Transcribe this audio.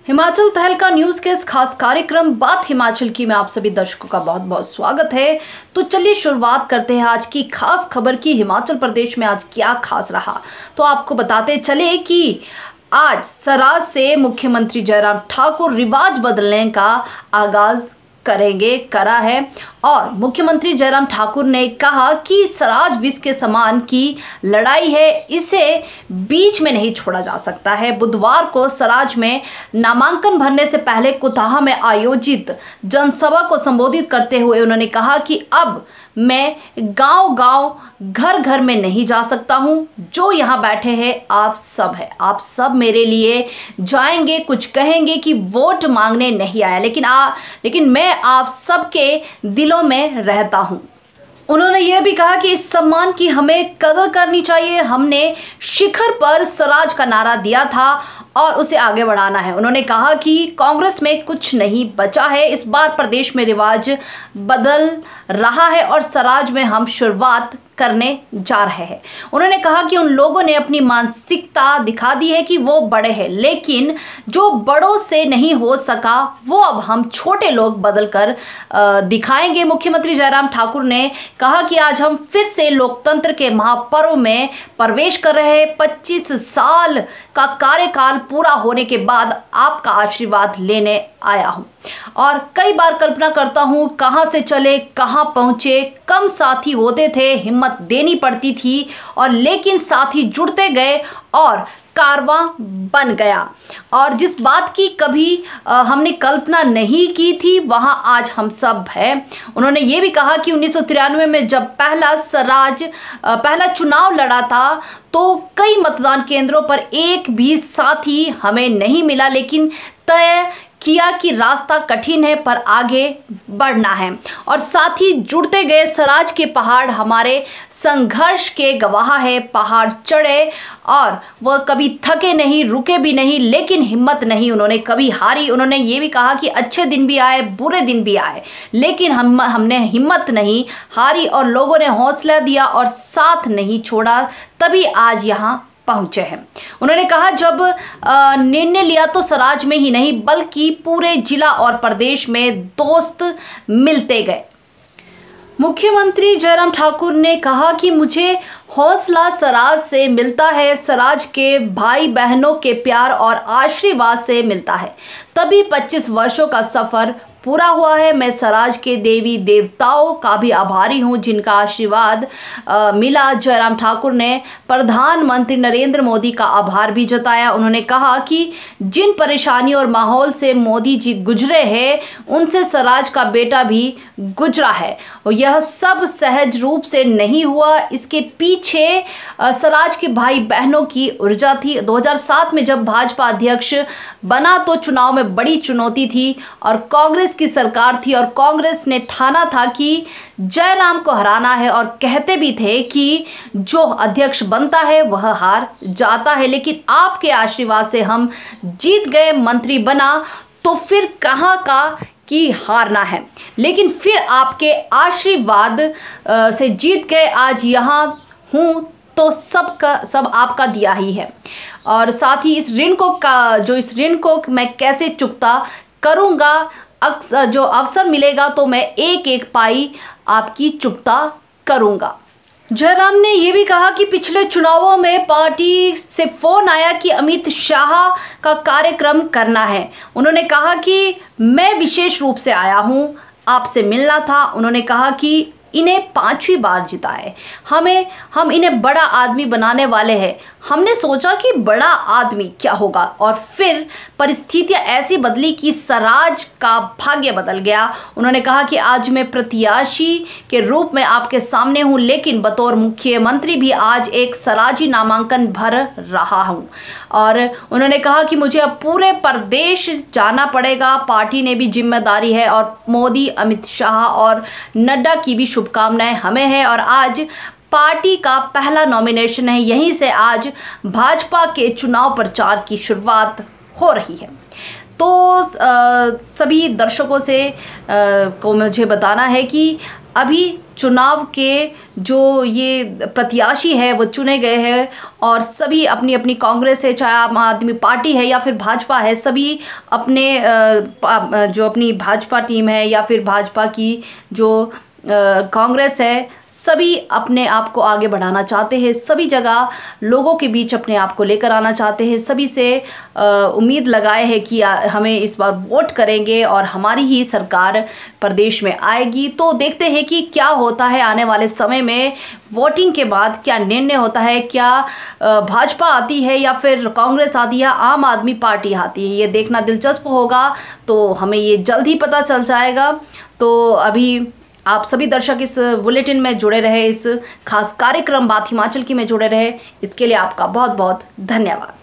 हिमाचल तहलका न्यूज के इस खास कार्यक्रम बात हिमाचल की में आप सभी दर्शकों का बहुत बहुत स्वागत है। तो चलिए शुरुआत करते हैं आज की खास खबर की। हिमाचल प्रदेश में आज क्या खास रहा तो आपको बताते चले कि आज सराज से मुख्यमंत्री जयराम ठाकुर रिवाज बदलने का आगाज करा है और मुख्यमंत्री जयराम ठाकुर ने कहा कि सराज विष के समान की लड़ाई है, इसे बीच में नहीं छोड़ा जा सकता है। बुधवार को सराज में नामांकन भरने से पहले कुताहा में आयोजित जनसभा को संबोधित करते हुए उन्होंने कहा कि अब मैं गांव-गांव घर-घर में नहीं जा सकता हूं। जो यहां बैठे हैं आप सब है, आप सब मेरे लिए जाएंगे, कुछ कहेंगे कि वोट मांगने नहीं आया, लेकिन मैं आप सबके दिलों में रहता हूं। उन्होंने यह भी कहा कि इस सम्मान की हमें कदर करनी चाहिए। हमने शिखर पर सराज का नारा दिया था और उसे आगे बढ़ाना है। उन्होंने कहा कि कांग्रेस में कुछ नहीं बचा है, इस बार प्रदेश में रिवाज बदल रहा है और सराज में हम शुरुआत करने जा रहे हैं। उन्होंने कहा कि उन लोगों ने अपनी मानसिकता दिखा दी है कि वो बड़े हैं, लेकिन जो बड़ों से नहीं हो सका वो अब हम छोटे लोग बदलकर दिखाएंगे। मुख्यमंत्री जयराम ठाकुर ने कहा कि आज हम फिर से लोकतंत्र के महापर्व में प्रवेश कर रहे हैं। 25 साल का कार्यकाल पूरा होने के बाद आपका आशीर्वाद लेने आया हूं और कई बार कल्पना करता हूं कहां से चले कहां पहुंचे। कम साथी होते थे, हिम्मत देनी पड़ती थी और लेकिन साथी जुड़ते गए और कारवां बन गया। और जिस बात की कभी हमने कल्पना नहीं की थी वहां आज हम सब हैं। उन्होंने ये भी कहा कि 1993 में जब पहला चुनाव लड़ा था तो कई मतदान केंद्रों पर एक भी साथी हमें नहीं मिला, लेकिन तय किया कि रास्ता कठिन है पर आगे बढ़ना है और साथी जुड़ते गए। सराज के पहाड़ हमारे संघर्ष के गवाह है। पहाड़ चढ़े और वह कभी थके नहीं, रुके भी नहीं, लेकिन हिम्मत नहीं उन्होंने कभी हारी। उन्होंने ये भी कहा कि अच्छे दिन भी आए, बुरे दिन भी आए, लेकिन हमने हिम्मत नहीं हारी और लोगों ने हौसला दिया और साथ नहीं छोड़ा, तभी आज यहाँ पहुंचे हैं। उन्होंने कहा जब निर्णय लिया तो सराज में ही नहीं बल्कि पूरे जिला और प्रदेश में दोस्त मिलते गए। मुख्यमंत्री जयराम ठाकुर ने कहा कि मुझे हौसला सराज से मिलता है, सराज के भाई बहनों के प्यार और आशीर्वाद से मिलता है, तभी 25 वर्षों का सफ़र पूरा हुआ है। मैं सराज के देवी देवताओं का भी आभारी हूं जिनका आशीर्वाद मिला। जयराम ठाकुर ने प्रधानमंत्री नरेंद्र मोदी का आभार भी जताया। उन्होंने कहा कि जिन परेशानियों और माहौल से मोदी जी गुजरे हैं उनसे सराज का बेटा भी गुजरा है और यह सब सहज रूप से नहीं हुआ, इसके पीछे सराज के भाई बहनों की ऊर्जा थी। 2007 में जब भाजपा अध्यक्ष बना तो चुनाव में बड़ी चुनौती थी और कांग्रेस की सरकार थी और कांग्रेस ने ठाना था कि जयराम को हराना है और कहते भी थे कि जो अध्यक्ष बनता है वह हार जाता है, लेकिन आपके आशीर्वाद से हम जीत गए। मंत्री बना तो फिर कहाँ का कि हारना है, लेकिन फिर आपके आशीर्वाद से जीत गए। आज यहाँ हूँ तो सब आपका दिया ही है और साथ ही इस ऋण को मैं कैसे चुकता करूँगा। जो अवसर मिलेगा तो मैं एक एक पाई आपकी चुकता करूँगा। जयराम ने यह भी कहा कि पिछले चुनावों में पार्टी से फोन आया कि अमित शाह का कार्यक्रम करना है। उन्होंने कहा कि मैं विशेष रूप से आया हूं, आपसे मिलना था। उन्होंने कहा कि इन्हें 5वीं बार जिताए, हम इन्हें बड़ा आदमी बनाने वाले हैं। हमने सोचा कि बड़ा आदमी क्या होगा और फिर परिस्थितियां ऐसी बदली कि सराज का भाग्य बदल गया। उन्होंने कहा कि आज मैं प्रत्याशी के रूप में आपके सामने हूं, लेकिन बतौर मुख्यमंत्री भी आज एक सराजी नामांकन भर रहा हूं और उन्होंने कहा कि मुझे अब पूरे प्रदेश जाना पड़ेगा। पार्टी ने भी जिम्मेदारी है और मोदी, अमित शाह और नड्डा की भी शुभकामनाएं हमें है और आज पार्टी का पहला नॉमिनेशन है। यहीं से आज भाजपा के चुनाव प्रचार की शुरुआत हो रही है। तो सभी दर्शकों से को मुझे बताना है कि अभी चुनाव के जो ये प्रत्याशी है वो चुने गए हैं और सभी अपनी अपनी कांग्रेस है, चाहे आम आदमी पार्टी है या फिर भाजपा है, सभी अपने जो अपनी भाजपा टीम है या फिर भाजपा की जो कांग्रेस है, सभी अपने आप को आगे बढ़ाना चाहते हैं, सभी जगह लोगों के बीच अपने आप को लेकर आना चाहते हैं, सभी से उम्मीद लगाए हैं कि हमें इस बार वोट करेंगे और हमारी ही सरकार प्रदेश में आएगी। तो देखते हैं कि क्या होता है आने वाले समय में, वोटिंग के बाद क्या निर्णय होता है, क्या भाजपा आती है या फिर कांग्रेस आती है, आम आदमी पार्टी आती है, ये देखना दिलचस्प होगा। तो हमें ये जल्द ही पता चल जाएगा। तो अभी आप सभी दर्शक इस बुलेटिन में जुड़े रहे, इस खास कार्यक्रम बात हिमाचल की में जुड़े रहे, इसके लिए आपका बहुत बहुत धन्यवाद।